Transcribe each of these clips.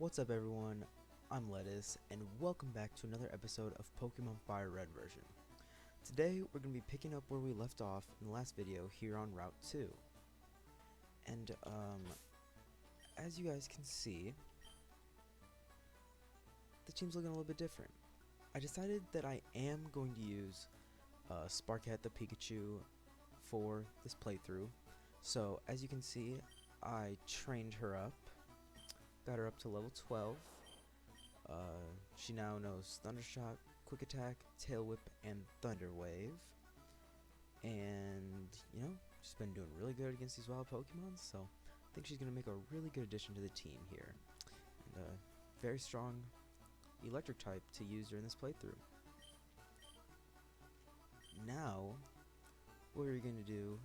What's up everyone, I'm Lettuce, and welcome back to another episode of Pokemon Fire Red version. Today we're going to be picking up where we left off in the last video here on Route 2. And as you guys can see, the team's looking a little bit different. I decided that I am going to use Sparkette the Pikachu for this playthrough. So as you can see, I trained her up. Got her up to level 12. She now knows Thundershock, Quick Attack, Tail Whip, and Thunder Wave. And, you know, she's been doing really good against these wild Pokemon, so I think she's going to make a really good addition to the team here. And very strong electric type to use during this playthrough. Now, what we're going to do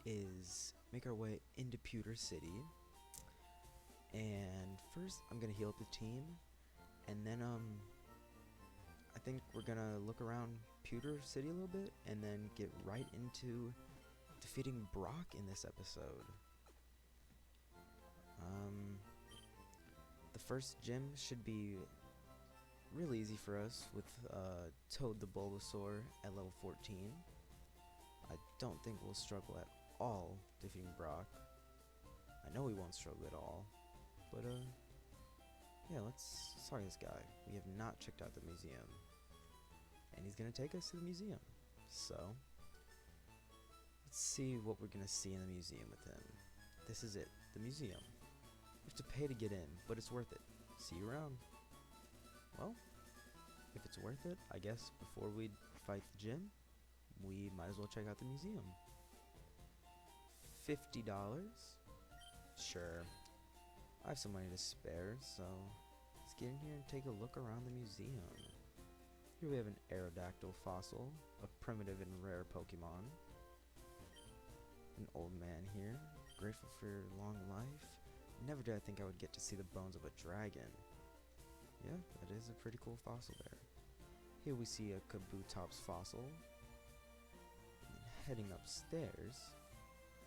is make our way into Pewter City. And first, I'm gonna heal up the team, and then I think we're gonna look around Pewter City a little bit, and then get right into defeating Brock in this episode. The first gym should be really easy for us with Toad the Bulbasaur at level 14. I don't think we'll struggle at all defeating Brock. I know we won't struggle at all. But, yeah, let's start this guy. We have not checked out the museum. And he's going to take us to the museum. So, let's see what we're going to see in the museum with him. This is it, the museum. You have to pay to get in, but it's worth it. See you around. Well, if it's worth it, I guess before we fight the gym, we might as well check out the museum. $50? Sure. I have some money to spare, so let's get in here and take a look around the museum. Here we have an Aerodactyl Fossil, a primitive and rare Pokemon. An old man here, grateful for your long life. Never did I think I would get to see the bones of a dragon. Yeah, that is a pretty cool fossil there. Here we see a Kabutops fossil. And heading upstairs,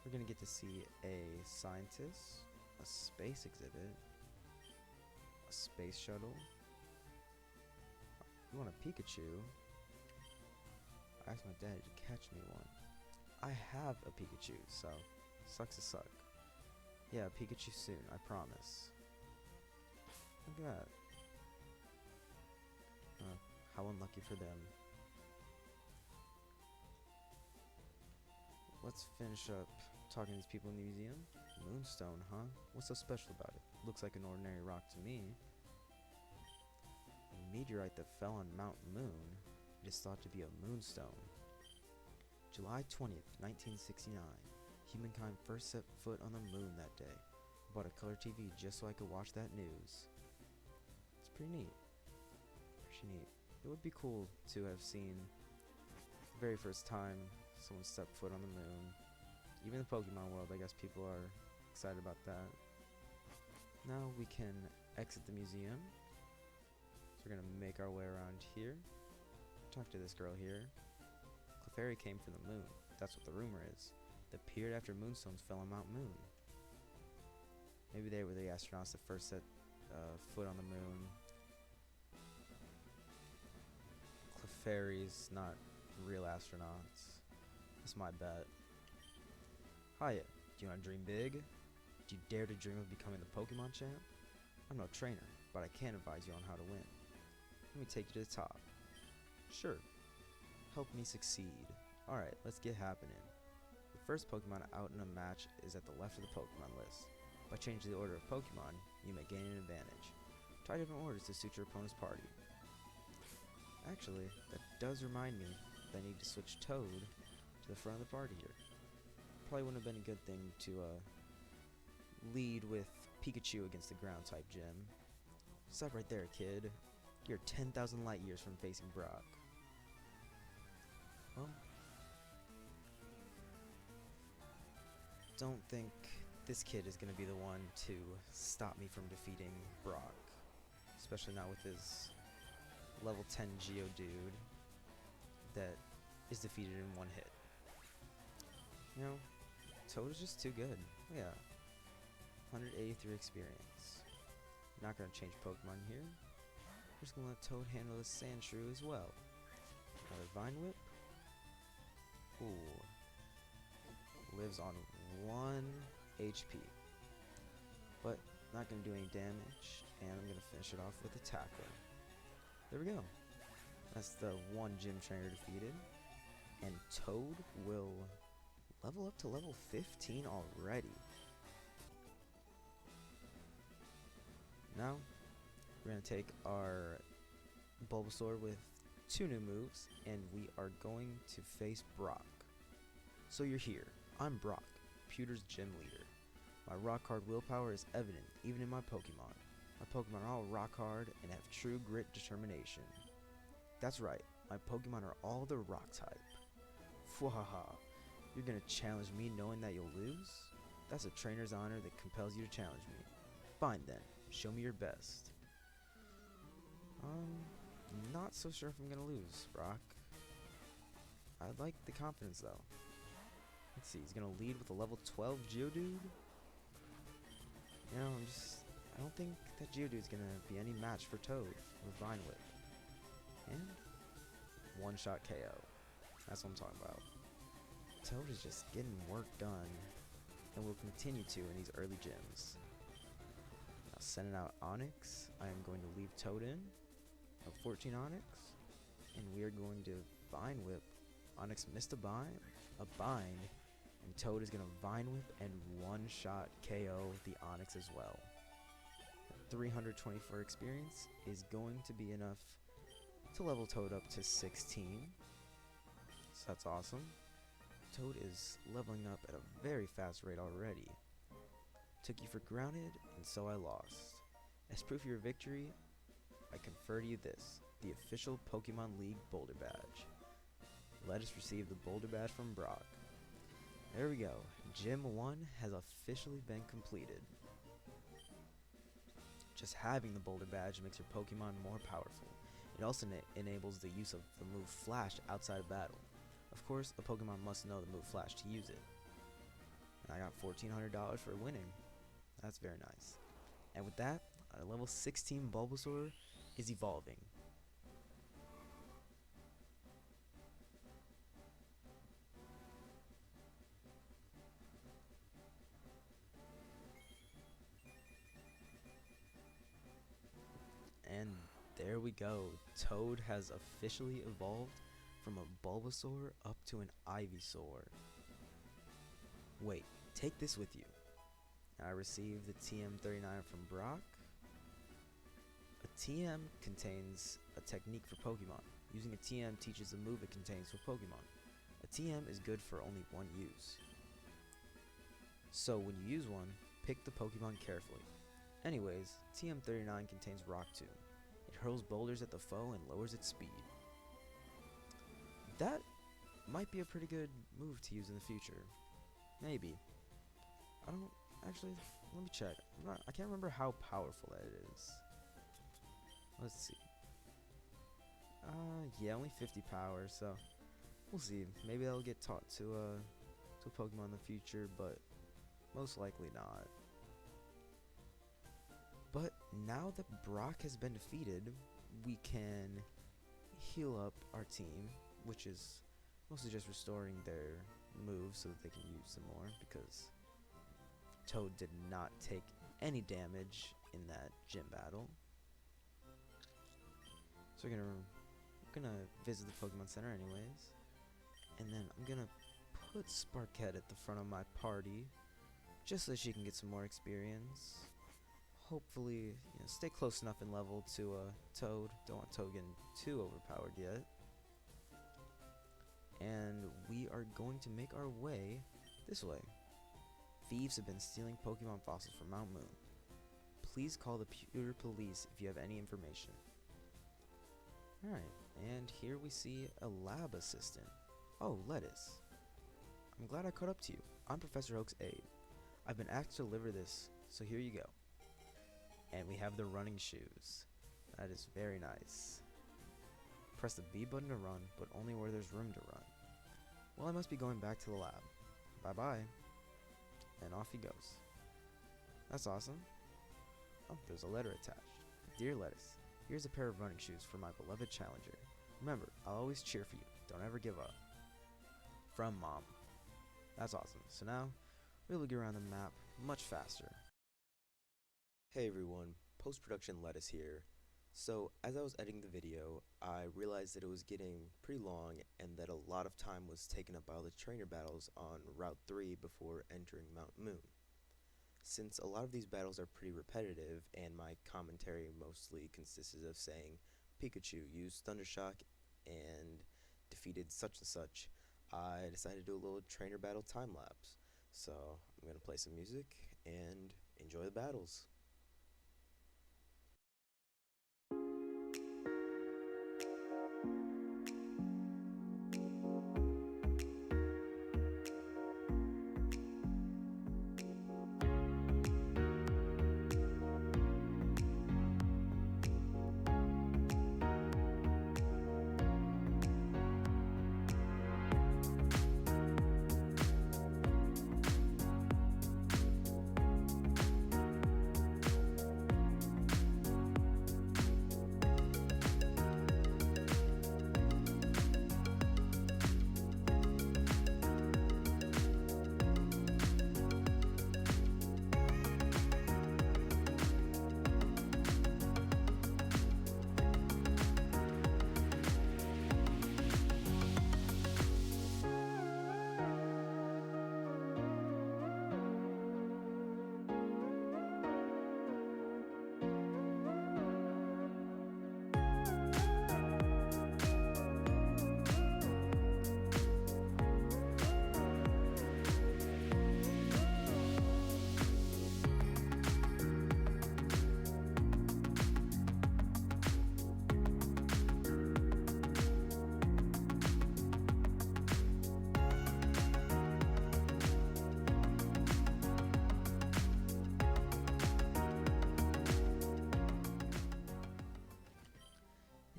we're gonna get to see a scientist, a space exhibit, a space shuttle. You want a Pikachu? I asked my daddy to catch me one. I have a Pikachu, so sucks to suck. Yeah, a Pikachu soon, I promise. Look at that. How unlucky for them. Let's finish up talking to these people in the museum. Moonstone, huh? What's so special about it? Looks like an ordinary rock to me. A meteorite that fell on Mount Moon. It is thought to be a moonstone. July 20th, 1969. Humankind first set foot on the moon that day. Bought a color TV just so I could watch that news. It's pretty neat. Pretty neat. It would be cool to have seen the very first time someone stepped foot on the moon. Even the Pokemon world, I guess people are excited about that. Now we can exit the museum. So we're gonna make our way around here. Talk to this girl here. Clefairy came from the moon. That's what the rumor is. That appeared after moonstones fell on Mount Moon. Maybe they were the astronauts that first set foot on the moon. Clefairy's not real astronauts. That's my bet. Hiya, do you want to dream big? Do you dare to dream of becoming the Pokemon champ? I'm no trainer, but I can advise you on how to win. Let me take you to the top. Sure. Help me succeed. Alright, let's get happening. The first Pokemon out in a match is at the left of the Pokemon list. By changing the order of Pokemon, you may gain an advantage. Try different orders to suit your opponent's party. Actually, that does remind me that I need to switch Toad to the front of the party here. Probably wouldn't have been a good thing to lead with Pikachu against the ground type gym. Stop right there, kid. You're 10,000 light years from facing Brock. Well, don't think this kid is going to be the one to stop me from defeating Brock. Especially not with his level 10 Geodude that is defeated in one hit. You know, Toad is just too good. Yeah. 183 experience. Not gonna change Pokemon here. We're just gonna let Toad handle the Sandshrew as well. Another Vine Whip. Ooh. Lives on 1 HP. But not gonna do any damage. And I'm gonna finish it off with a Tackle. There we go. That's the one gym trainer defeated. And Toad will level up to level 15 already. Now, we're going to take our Bulbasaur with 2 new moves, and we are going to face Brock. So you're here. I'm Brock, Pewter's gym leader. My rock hard willpower is evident even in my Pokemon. My Pokemon are all rock hard and have true grit determination. That's right, my Pokemon are all the rock type. Fwahaha, you're gonna challenge me knowing that you'll lose? That's a trainer's honor that compels you to challenge me. Fine then, show me your best. Not so sure if I'm gonna lose, Brock. I like the confidence though. Let's see, he's gonna lead with a level 12 Geodude? You know, I don't think that Geodude's gonna be any match for Toad with Vine Whip. And one-shot KO. That's what I'm talking about. Toad is just getting work done, and will continue to in these early gyms. Now sending out Onyx, I am going to leave Toad in. A 14 Onyx, and we are going to Vine Whip. Onyx missed a bind, and Toad is going to Vine Whip and one-shot KO the Onyx as well. 324 experience is going to be enough to level Toad up to 16. So that's awesome. Toad is leveling up at a very fast rate already. Took you for granted, and so I lost. As proof of your victory, I confer to you this, the official Pokemon League Boulder Badge. Let us receive the Boulder Badge from Brock. There we go. Gym 1 has officially been completed. Just having the Boulder Badge makes your Pokemon more powerful. It also enables the use of the move Flash outside of battle. Of course, a Pokemon must know the move Flash to use it. And I got $1,400 for winning. That's very nice. And with that, our level 16 Bulbasaur is evolving. And there we go. Toad has officially evolved from a Bulbasaur up to an Ivysaur. Wait, take this with you. I received the TM39 from Brock. A TM contains a technique for Pokemon. Using a TM teaches the move it contains for Pokemon. A TM is good for only one use. So when you use one, pick the Pokemon carefully. Anyways, TM39 contains Rock Tomb. It hurls boulders at the foe and lowers its speed. That might be a pretty good move to use in the future. Maybe. I don't actually. Let me check. I can't remember how powerful that is. Let's see. Yeah, only 50 power, so we'll see. Maybe that'll get taught to a Pokemon in the future, but most likely not. But now that Brock has been defeated, we can heal up our team, which is mostly just restoring their moves so that they can use them more, because Toad did not take any damage in that gym battle. So we're gonna visit the Pokemon Center anyways, and then I'm gonna put Sparkette at the front of my party, just so she can get some more experience. Hopefully, stay close enough in level to Toad. Don't want Toad getting too overpowered yet. And we are going to make our way this way. Thieves have been stealing Pokemon fossils from Mount Moon. Please call the Pewter Police if you have any information. Alright, and here we see a lab assistant. Oh, Lettuce. I'm glad I caught up to you. I'm Professor Oak's aide. I've been asked to deliver this, so here you go. And we have the running shoes. That is very nice. Press the B button to run, but only where there's room to run. Well, I must be going back to the lab. Bye-bye. And off he goes. That's awesome. Oh, there's a letter attached. Dear Lettuce, here's a pair of running shoes for my beloved challenger. Remember, I'll always cheer for you. Don't ever give up. From Mom. That's awesome. So now, we're able to get around the map much faster. Hey everyone, post-production Lettuce here. So, as I was editing the video, I realized that it was getting pretty long and that a lot of time was taken up by all the trainer battles on Route 3 before entering Mount Moon. Since a lot of these battles are pretty repetitive and my commentary mostly consisted of saying Pikachu used Thundershock and defeated such and such, I decided to do a little trainer battle time lapse. So I'm going to play some music and enjoy the battles.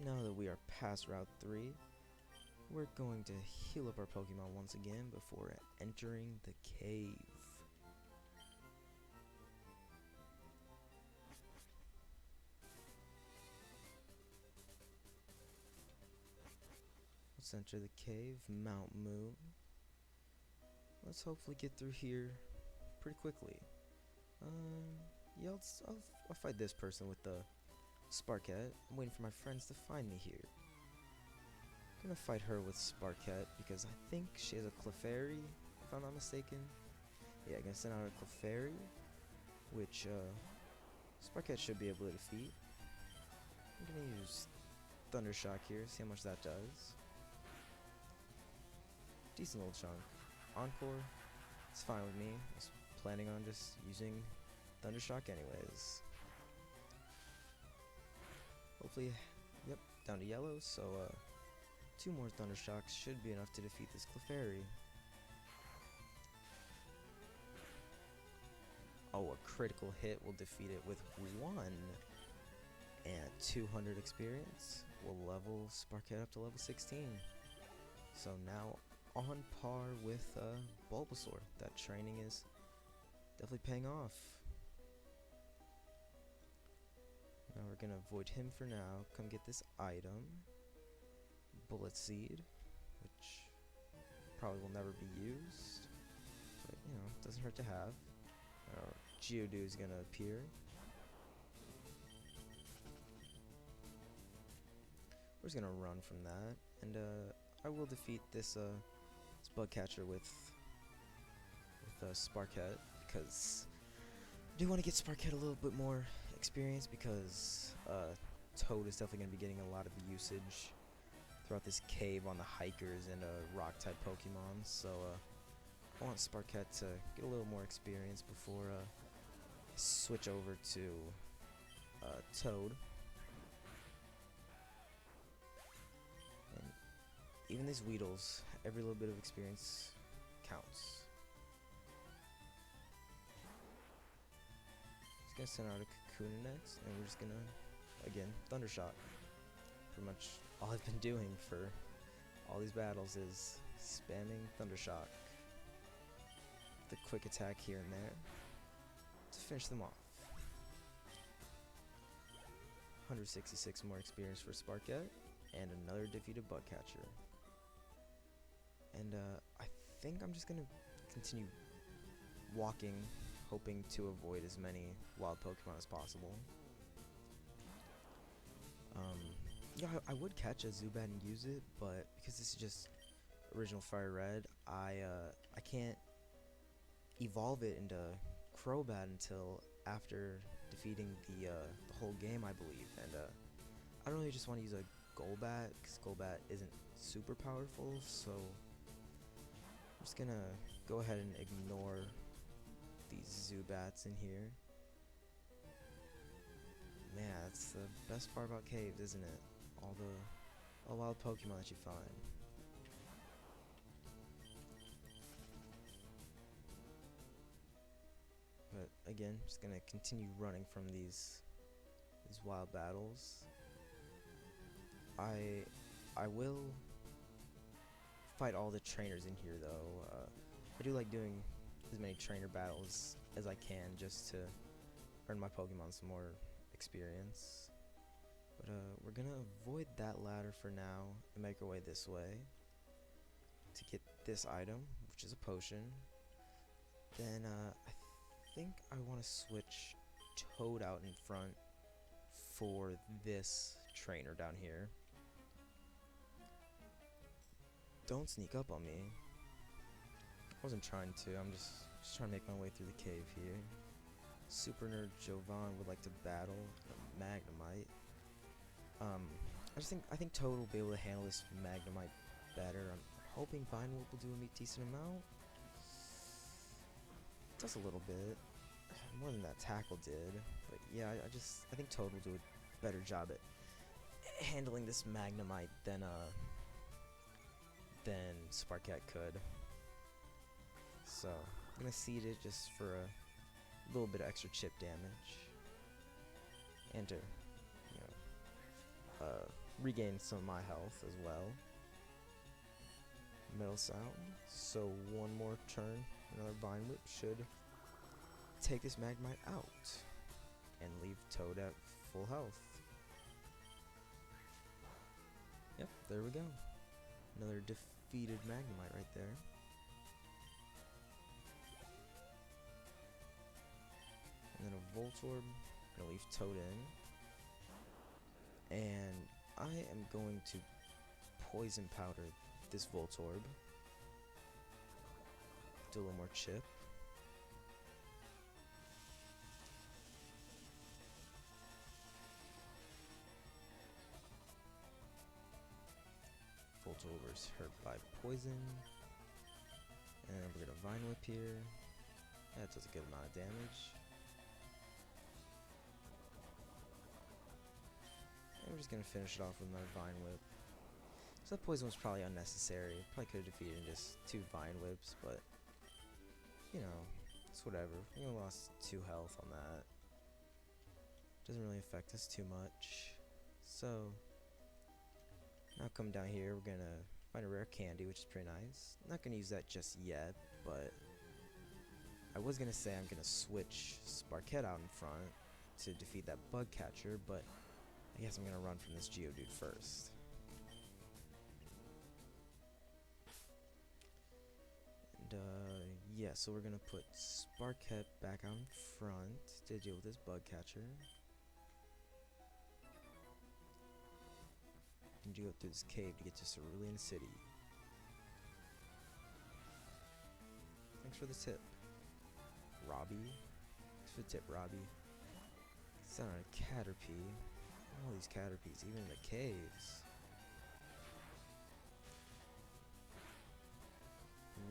Now that we are past Route 3, we're going to heal up our Pokemon once again before entering the cave. Let's enter the cave, Mount Moon. Let's hopefully get through here pretty quickly. Yeah, I'll fight this person with the Sparkette. I'm waiting for my friends to find me here. I'm gonna fight her with Sparkette because I think she has a Clefairy, if I'm not mistaken. Yeah, I'm gonna send out a Clefairy, which Sparkette should be able to defeat. I'm gonna use Thundershock here, see how much that does. Decent little chunk. Encore, it's fine with me. I was planning on just using Thundershock anyways. Hopefully, yep, down to yellow, so 2 more Thundershocks should be enough to defeat this Clefairy. Oh, a critical hit will defeat it with 1. And 200 experience will level Sparkette up to level 16. So now on par with Bulbasaur. That training is definitely paying off. Now we're gonna avoid him for now. Come get this item, Bullet Seed, which probably will never be used, but you know, doesn't hurt to have. Geodude is gonna appear. We're just gonna run from that, and I will defeat this bug catcher with Sparkette because I do want to get Sparkette a little bit more experience because Toad is definitely going to be getting a lot of usage throughout this cave on the hikers and rock type Pokemon, so I want Sparkette to get a little more experience before I switch over to Toad. And even these Weedles, every little bit of experience counts. Gonna send out a Kakuna next, and we're just gonna, again, Thundershock. Pretty much all I've been doing for all these battles is spamming Thundershock. The quick attack here and there to finish them off. 166 more experience for Sparket, and another defeated bug catcher. And I think I'm just gonna continue walking, hoping to avoid as many wild Pokemon as possible. Yeah, I would catch a Zubat and use it, but because this is just original Fire Red, I can't evolve it into Crobat until after defeating the whole game, I believe. And I don't really just want to use a Golbat, because Golbat isn't super powerful, so I'm just gonna go ahead and ignore these Zubats in here. Man, that's the best part about caves, isn't it? All the wild Pokemon that you find. But again, just gonna continue running from these wild battles. I will fight all the trainers in here though. I do like doing as many trainer battles as I can just to earn my Pokemon some more experience. But we're gonna avoid that ladder for now and make our way this way to get this item, which is a potion. Then I think I want to switch Toad out in front for this trainer down here. Don't sneak up on me. I wasn't trying to, I'm just trying to make my way through the cave here. Super Nerd Jovan would like to battle a Magnemite. I think Toad will be able to handle this Magnemite better. I'm hoping Vine will do a decent amount. Does a little bit. More than that Tackle did. But yeah, I think Toad will do a better job at handling this Magnemite than Sparket could. So I'm gonna seed it just for a little bit of extra chip damage. And to regain some of my health as well. Metal Sound. So one more turn, another Vine Whip should take this Magnemite out and leave Toad at full health. Yep, there we go. Another defeated Magnemite right there. And then a Voltorb. Gonna leave Toad in. And I am going to Poison Powder this Voltorb. Do a little more chip. Voltorb is hurt by poison. And we're gonna Vine Whip here. That does a good amount of damage. And we're just gonna finish it off with another Vine Whip. So that poison was probably unnecessary. Probably could have defeated in just 2 Vine Whips, but you know, it's whatever. We only lost 2 health on that. Doesn't really affect us too much. So now come down here, we're gonna find a rare candy, which is pretty nice. Not gonna use that just yet, but I was gonna say I'm gonna switch Sparket out in front to defeat that bug catcher, but I guess I'm gonna run from this Geodude first. And yeah, so we're gonna put Sparket back out in front to deal with this bug catcher. And you go through this cave to get to Cerulean City. Thanks for the tip, Robbie. Thanks for the tip, Robbie. It's not a Caterpie. All these Caterpies, even in the caves.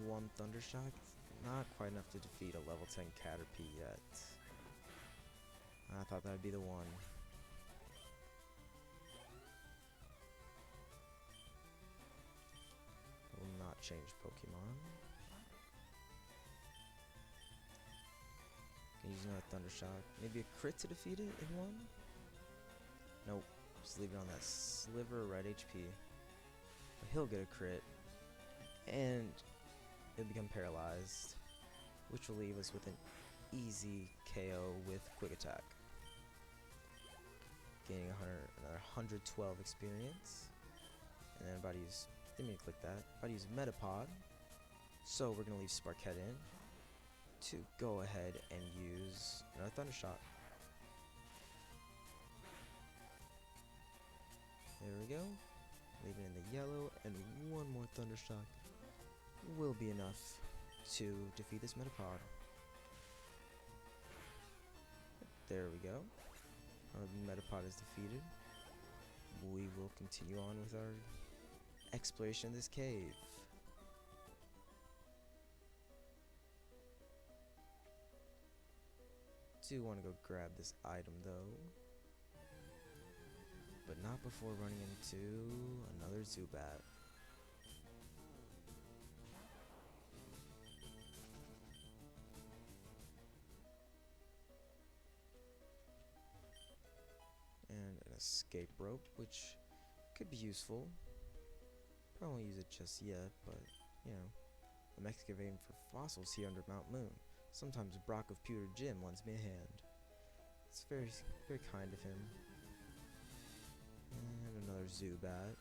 One Thundershock, not quite enough to defeat a level 10 Caterpie yet. I thought that would be the one. Will not change Pokemon. Can use another Thundershock. Maybe a crit to defeat it in one? Nope. Just leave it on that sliver of red HP. But he'll get a crit. And he'll become paralyzed. Which will leave us with an easy KO with Quick Attack. gaining another 112 experience. And then about to use, didn't mean to click that, about to use Metapod. So we're gonna leave Sparkhead in to go ahead and use another Thundershock. There we go. Leave it in the yellow, and one more Thundershock will be enough to defeat this Metapod. There we go. Our Metapod is defeated. We will continue on with our exploration of this cave. Do want to go grab this item though, but not before running into another Zubat. And an escape rope, which could be useful. Probably won't use it just yet, but you know, I'm excavating for fossils here under Mount Moon. Sometimes Brock of Pewter Gym lends me a hand. It's very, very kind of him. And another Zubat.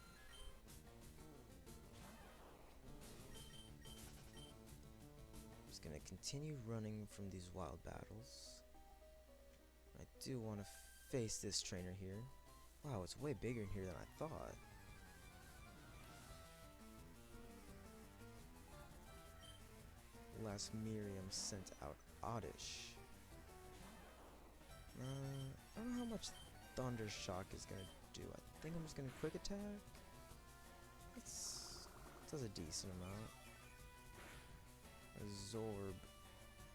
Just gonna continue running from these wild battles. I do want to face this trainer here. Wow, it's way bigger in here than I thought. Last Miriam sent out Oddish. I don't know how much Thunder Shock is gonna do. I think I'm just gonna Quick Attack. It does a decent amount. Absorb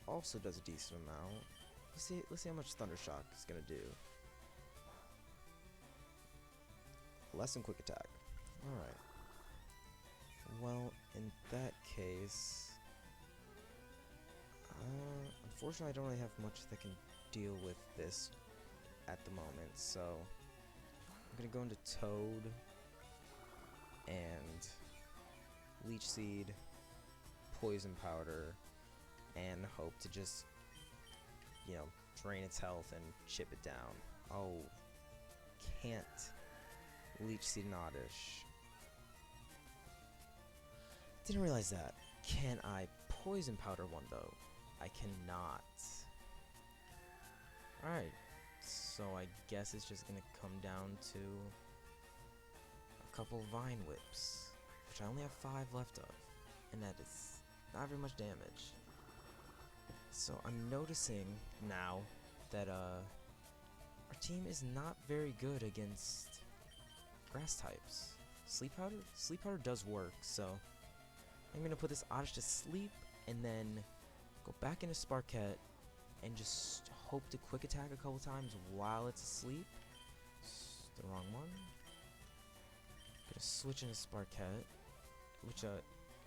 also does a decent amount. Let's see how much Thunder Shock is gonna do. Less than Quick Attack. Alright. Well, in that case, unfortunately I don't really have much that can deal with this at the moment, so I'm gonna go into Toad and Leech Seed, Poison Powder, and hope to just, you know, drain its health and chip it down. Oh, can't Leech Seed and Oddish. Didn't realize that. Can I Poison Powder one though? I cannot. Alright, so I guess it's just gonna come down to a couple Vine Whips, which I only have 5 left of, and that is not very much damage. So I'm noticing now that our team is not very good against grass types. Sleep Powder does work, so I'm gonna put this Oddish to sleep and then go back into Sparkette and just hope to Quick Attack a couple times while it's asleep. It's the wrong one. Gonna switch into Sparkette, which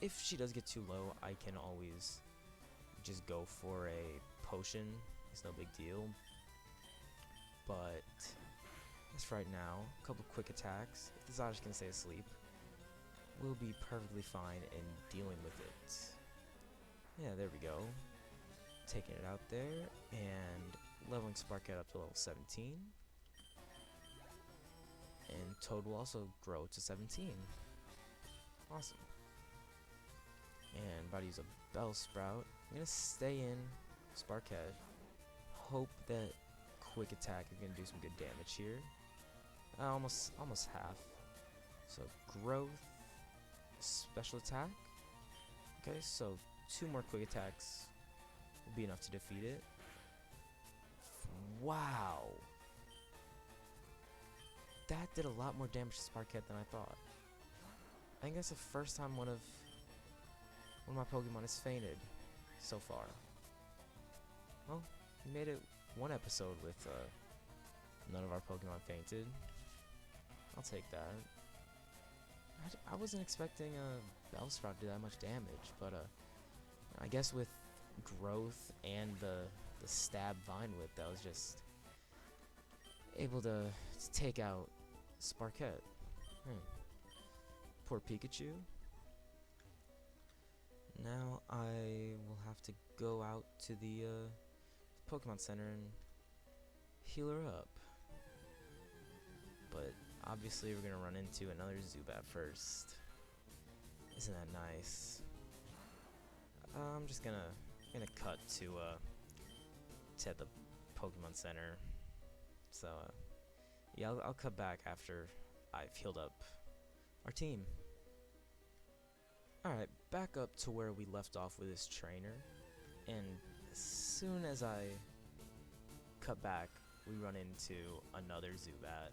if she does get too low, I can always just go for a potion. It's no big deal. But as for right now, a couple quick attacks. If this Oddish can stay asleep, we'll be perfectly fine in dealing with it. Yeah, there we go. Taking it out there and leveling Sparkette up to level 17. And Toad will also grow to 17. Awesome. And about to use a Bellsprout. I'm gonna stay in Sparkette. Hope that Quick Attack is gonna do some good damage here. Almost half. So growth, special attack. Okay, so 2 more quick attacks will be enough to defeat it. Wow. That did a lot more damage to Sparkette than I thought. I think that's the first time one of my Pokemon has fainted so far. Well, we made it 1 episode with none of our Pokemon fainted. I'll take that. I wasn't expecting a Bellsprout to do that much damage, but I guess with growth and the stab Vine Whip, that was just able to take out Sparkette. Poor Pikachu. Now I will have to go out to the Pokemon Center and heal her up. Obviously, we're gonna run into another Zubat first. Isn't that nice? I'm just gonna cut to the Pokemon Center. So yeah, I'll cut back after I've healed up our team. Alright, back up to where we left off with this trainer, and as soon as I cut back, we run into another Zubat.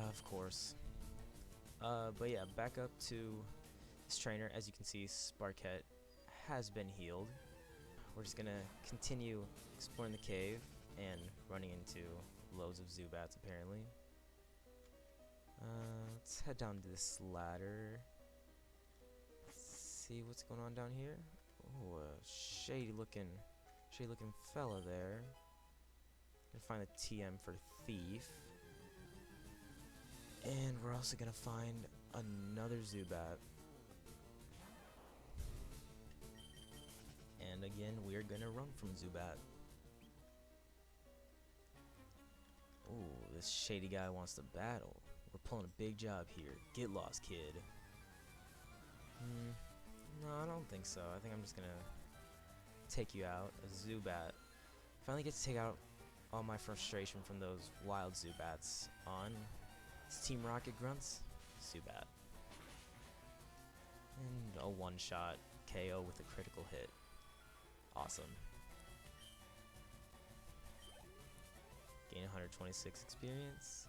Of course. But yeah, back up to this trainer. As you can see, Sparkette has been healed. We're just gonna continue exploring the cave and running into loads of Zubats apparently. Let's head down to this ladder. Let's see what's going on down here. Oh, a shady looking fella there. Gonna find a TM for Thief. And we're also gonna find another Zubat. And again, we're gonna run from Zubat. Ooh, this shady guy wants to battle. We're pulling a big job here. Get lost, kid. No, I don't think so. I think I'm just gonna take you out. A Zubat. Finally get to take out all my frustration from those wild Zubats on Team Rocket Grunts, Zubat. And a one-shot KO with a critical hit. Awesome. Gain 126 experience.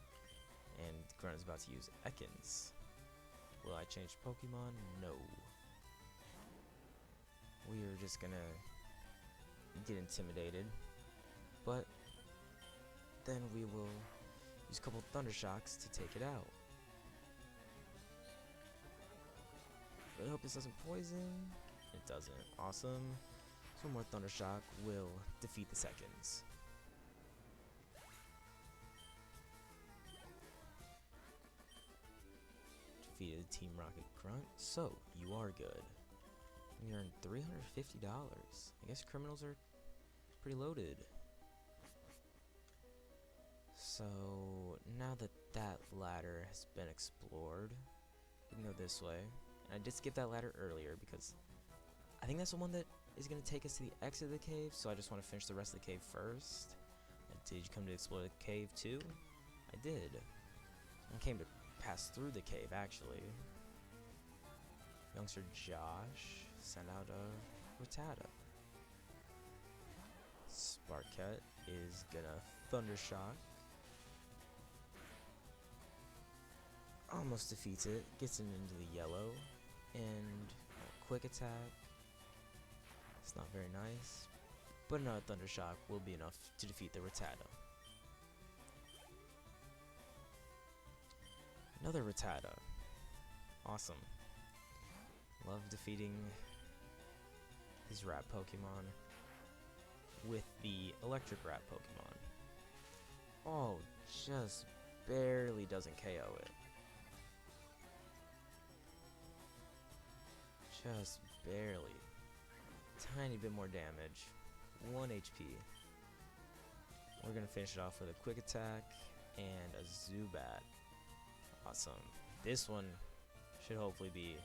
And Grunt is about to use Ekans. Will I change Pokemon? No. We are just gonna get intimidated. But then we will use a couple Thunder Shocks to take it out. Really hope this doesn't poison. It doesn't. Awesome. So one more Thunder Shock will defeat the seconds. Defeated Team Rocket Grunt. So, you are good. And you earned $350. I guess criminals are pretty loaded. So, now that that ladder has been explored, we can go this way. And I did skip that ladder earlier because I think that's the one that is going to take us to the exit of the cave, so I just want to finish the rest of the cave first. And did you come to explore the cave too? I did. I came to pass through the cave, actually. Youngster Josh sent out a Rattata. Sparkette is gonna Thunder Shock. Almost defeats it, gets it into the yellow, and a quick attack. It's not very nice, but another Thunder Shock will be enough to defeat the Rattata. Another Rattata. Awesome. Love defeating these rat Pokemon with the electric rat Pokemon. Oh, just barely doesn't KO it. Just barely. Tiny bit more damage. 1 HP. We're gonna finish it off with a quick attack and a Zubat. Awesome. This one should hopefully be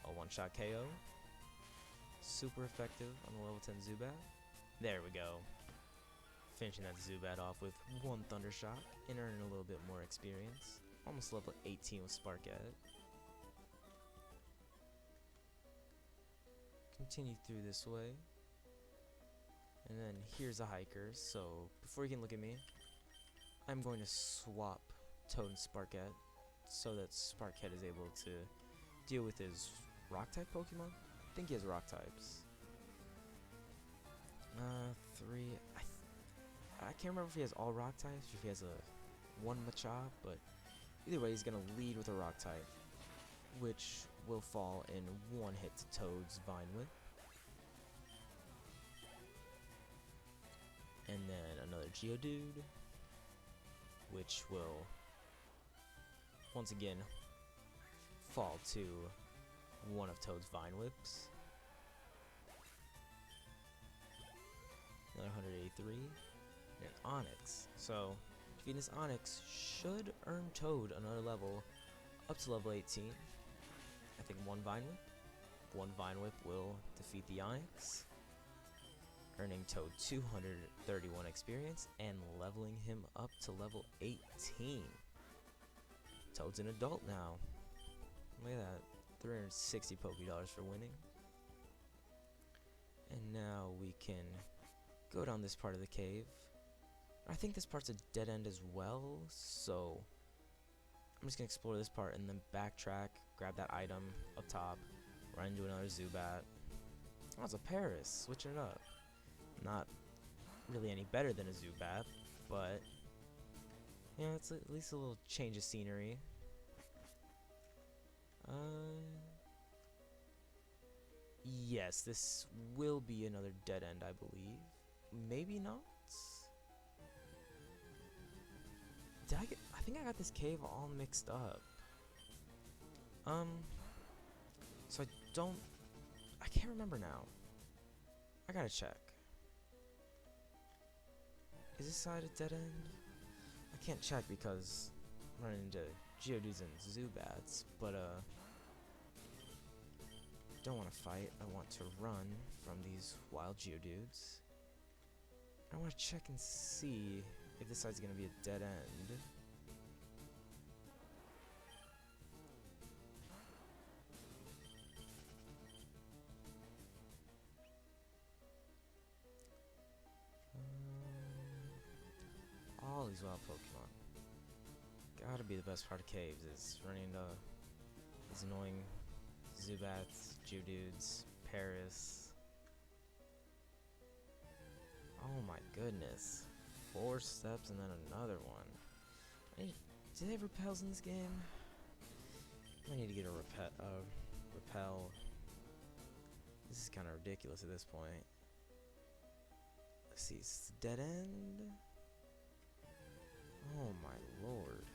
a one-shot KO. Super effective on the level 10 Zubat. There we go. Finishing that Zubat off with one Thunder Shock and earning a little bit more experience. Almost level 18 with Sparkette. Continue through this way. And then here's a hiker. So before you can look at me, I'm going to swap Toad and Sparkette so that Sparkette is able to deal with his rock type Pokemon. I think he has rock types. 3. I can't remember if he has all rock types or if he has a one Machop, but either way he's gonna lead with a rock type, which will fall in one hit to Toad's Vine Whip. And then another Geodude, which will once again fall to one of Toad's Vine Whips. Another 183. And an Onyx. So defeating this Onyx should earn Toad another level up to level 18. I think one Vine Whip will defeat the Onyx, earning Toad 231 experience and leveling him up to level 18. Toad's an adult now. Look at that, 360 Pokédollars for winning. And now we can go down this part of the cave. I think this part's a dead end as well, so I'm just gonna explore this part and then backtrack, grab that item up top, run into another Zubat. Oh, it's a Paris, switching it up. Not really any better than a Zubat, but you know, it's at least a little change of scenery. Yes, this will be another dead end, I believe. Maybe not. I think I got this cave all mixed up. So I can't remember now. I gotta check. Is this side a dead end? I can't check because I'm running into Geodudes and Zubats, but don't want to fight. I want to run from these wild Geodudes. I want to check and see if this side's gonna be a dead end. All these wild Pokemon. Gotta be the best part of caves is running into these annoying Zubats, Geodudes, Paris. Oh my goodness. 4 steps and then another one. Do they have repels in this game? I need to get a repel. This is kind of ridiculous at this point. Let's see, it's a dead end? Oh my lord.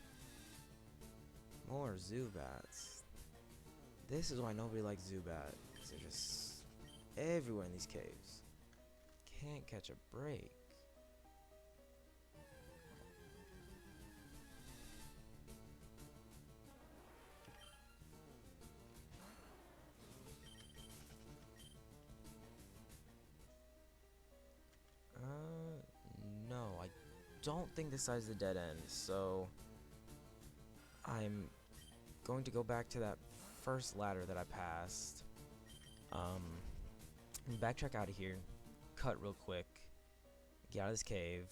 More Zubats. This is why nobody likes Zubat. They're just everywhere in these caves. Can't catch a break. No, I don't think this side's the dead end, so I'm going to go back to that first ladder that I passed. And backtrack out of here, cut real quick, get out of this cave,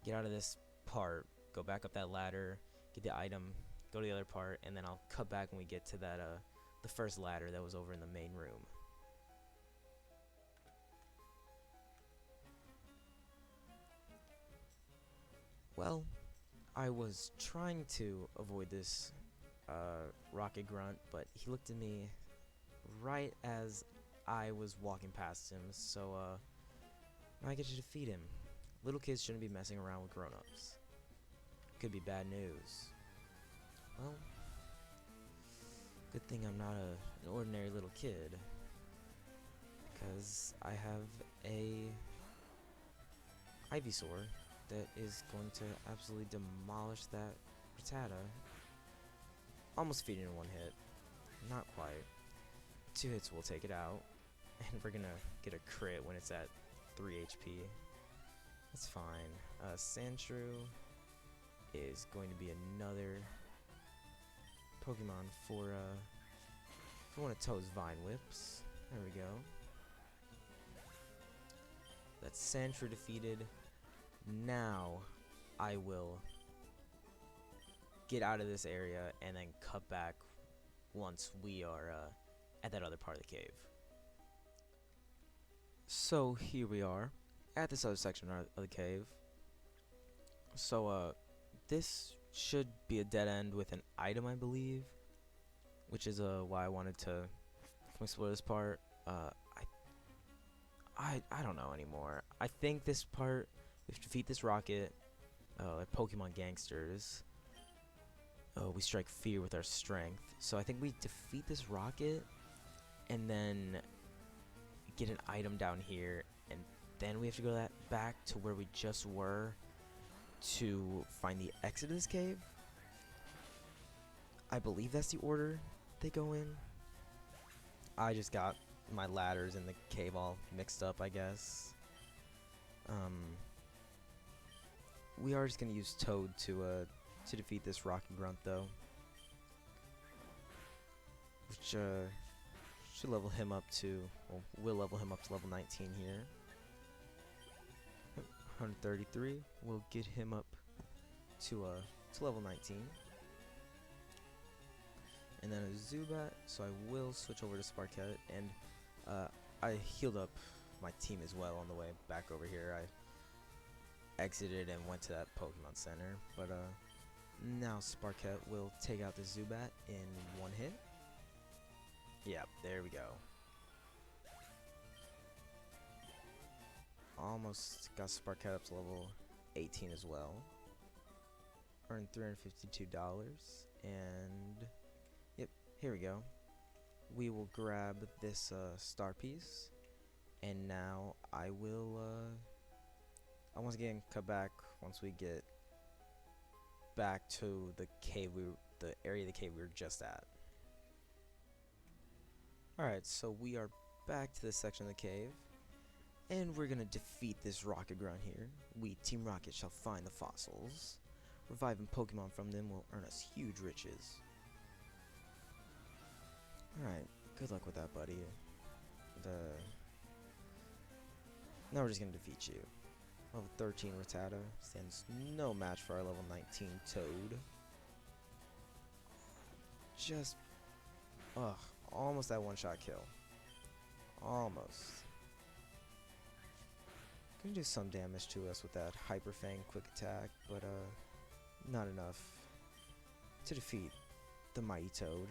get out of this part, go back up that ladder, get the item, go to the other part, and then I'll cut back when we get to that the first ladder that was over in the main room. Well, I was trying to avoid this Rocket Grunt, but he looked at me right as I was walking past him, so now I get to defeat him. Little kids shouldn't be messing around with grown-ups. Could be bad news. Well, good thing I'm not an ordinary little kid, because I have a Ivysaur that is going to absolutely demolish that Rattata. Almost defeated in one hit. Not quite. 2 hits will take it out. And we're gonna get a crit when it's at 3 HP. That's fine. Sandshrew is going to be another Pokemon for one of Toad's Vine Whips. There we go. That's Sandshrew defeated. Now I will get out of this area and then cut back once we are at that other part of the cave. So here we are at this other section of the cave. So this should be a dead end with an item, I believe, which is why I wanted to explore this part. I don't know anymore. I think this part, we have to defeat this rocket, like Pokemon gangsters. We strike fear with our strength. So I think we defeat this rocket, and then get an item down here, and then we have to go back to where we just were to find the exit of this cave. I believe that's the order they go in. I just got my ladders in the cave all mixed up, I guess. We are just gonna use Toad to defeat this Rocky Grunt, though, which should level him up to, well, will level him up to level 19 here. 133 will get him up to level 19. And then a Zubat, so I will switch over to Sparkette, and I healed up my team as well on the way back over here. I exited and went to that Pokemon Center, but now Sparkette will take out the Zubat in one hit. Yep, there we go. Almost got Sparkette up to level 18 as well. Earned $352, and yep, here we go. We will grab this star piece, and now I will once again cut back once we get back to the cave the area of the cave we were just at. Alright, so we are back to this section of the cave, and we're gonna defeat this Rocket Grunt here. We, Team Rocket, shall find the fossils. Reviving Pokemon from them will earn us huge riches. Alright, good luck with that, buddy. Now we're just gonna defeat you. Level 13 Rattata stands no match for our level 19 Toad. Just, almost that one-shot kill. Almost. Gonna do some damage to us with that Hyper Fang quick attack, but not enough to defeat the mighty Toad.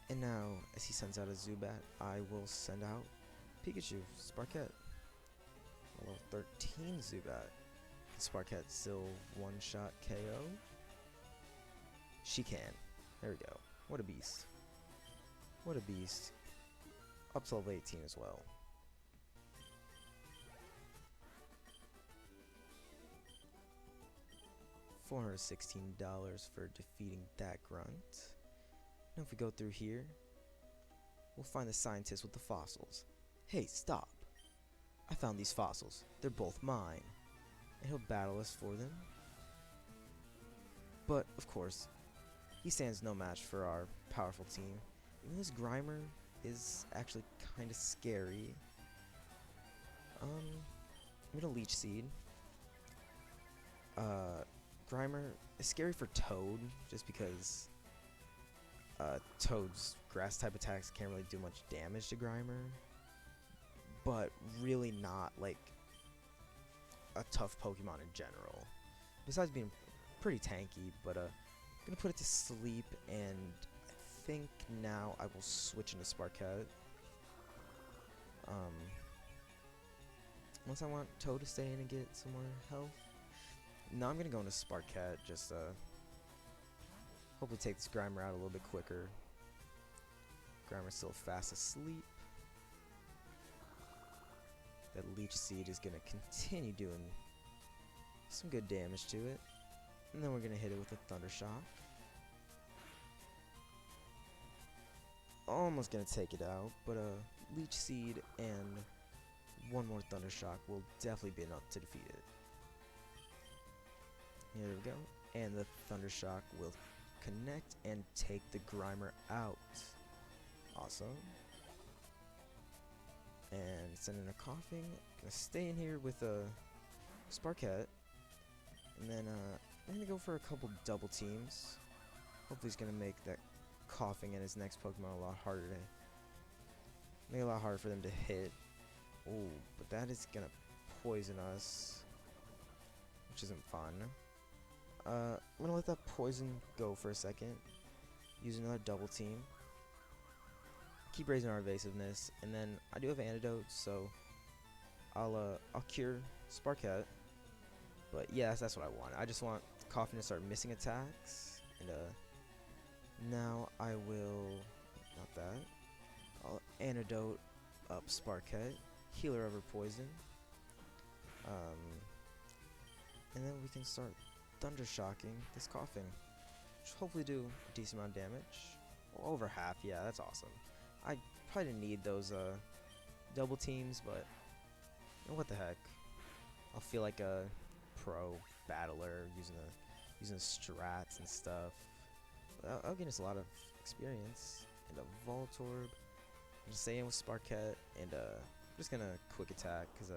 And now, as he sends out a Zubat, I will send out Pikachu, Sparkette. Level 13 Zubat. Can Sparkette still one-shot KO? She can. There we go. What a beast. What a beast. Up to level 18 as well. $416 for defeating that grunt. Now if we go through here, we'll find the scientist with the fossils. Hey, stop! I found these fossils. They're both mine. And he'll battle us for them. But, of course, he stands no match for our powerful team. Even this Grimer is actually kind of scary. I'm gonna Leech Seed. Grimer is scary for Toad, just because Toad's grass type attacks can't really do much damage to Grimer, but really not like a tough Pokemon in general, besides being pretty tanky. But I'm gonna put it to sleep, and I think now I will switch into Sparkette. Once I want Toad to stay in and get some more health. Now I'm gonna go into Sparkette, just hopefully take this Grimer out a little bit quicker. Grimer's still fast asleep. That Leech Seed is gonna continue doing some good damage to it. And then we're gonna hit it with a Thunder Shock. Almost gonna take it out, but Leech Seed and one more Thunder Shock will definitely be enough to defeat it. Here we go. And the Thunder Shock will connect and take the Grimer out. Awesome. And send in a Coughing. Gonna stay in here with a Sparkette. And then I'm gonna go for a couple double teams. Hopefully he's gonna make that Coughing and his next Pokemon a lot harder to make it a lot harder for them to hit. Oh, but that is gonna poison us, which isn't fun. I'm gonna let that poison go for a second. Use another double team. Keep raising our evasiveness, and then I do have antidotes, so I'll cure Sparkette. But yeah, that's what I want. I just want Coughing to start missing attacks, and now I will not that. I'll antidote up Sparkette, heal her of her poison, And then we can start thunder shocking this coughing, which will hopefully do a decent amount of damage. Well, over half, yeah, that's awesome. I probably didn't need those double teams, but what the heck? I'll feel like a pro battler using the strats and stuff. I'll get us a lot of experience. And a Voltorb. I'm just staying with Sparkette, and I'm just gonna quick attack because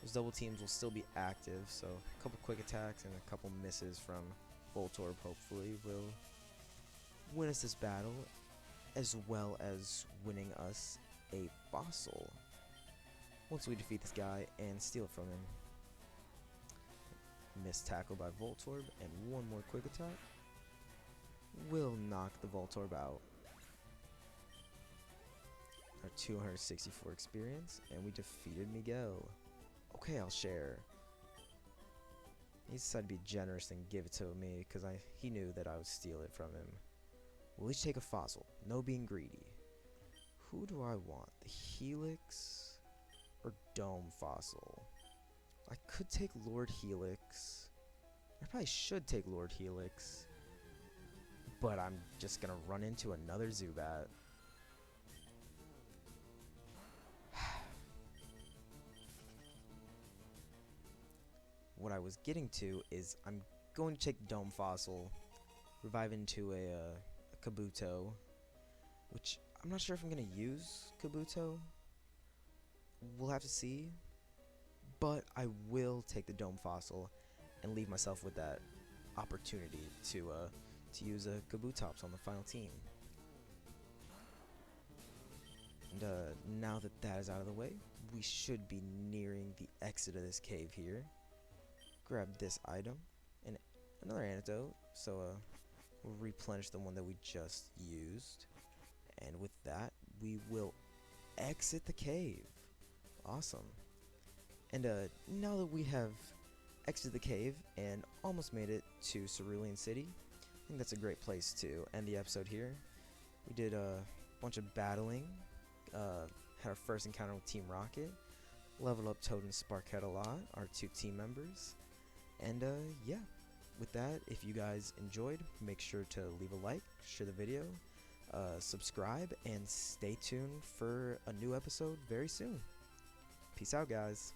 those double teams will still be active. So a couple quick attacks and a couple misses from Voltorb hopefully will win us this battle, as well as winning us a fossil once we defeat this guy and steal it from him. Missed tackle by Voltorb, and one more quick attack will knock the Voltorb out. Our 264 experience, and we defeated Miguel. Okay, I'll share. He decided to be generous and give it to me because he knew that I would steal it from him. We'll each take a fossil, no being greedy. Who do I want, the Helix or Dome Fossil? I could take Lord Helix. I probably should take Lord Helix, but I'm just gonna run into another Zubat. What I was getting to is I'm going to take Dome Fossil, revive into a Kabuto, which I'm not sure if I'm going to use Kabuto. We'll have to see, but I will take the Dome Fossil and leave myself with that opportunity to use a Kabutops on the final team. And now that that is out of the way, we should be nearing the exit of this cave here. Grab this item and another antidote, so we'll replenish the one that we just used, and with that we will exit the cave. Awesome. And now that we have exited the cave and almost made it to Cerulean City, I think that's a great place to end the episode here. We did a bunch of battling, had our first encounter with Team Rocket, leveled up Toad and Sparkette a lot, our two team members. And yeah, with that, if you guys enjoyed, make sure to leave a like, share the video, subscribe, and stay tuned for a new episode very soon. Peace out, guys.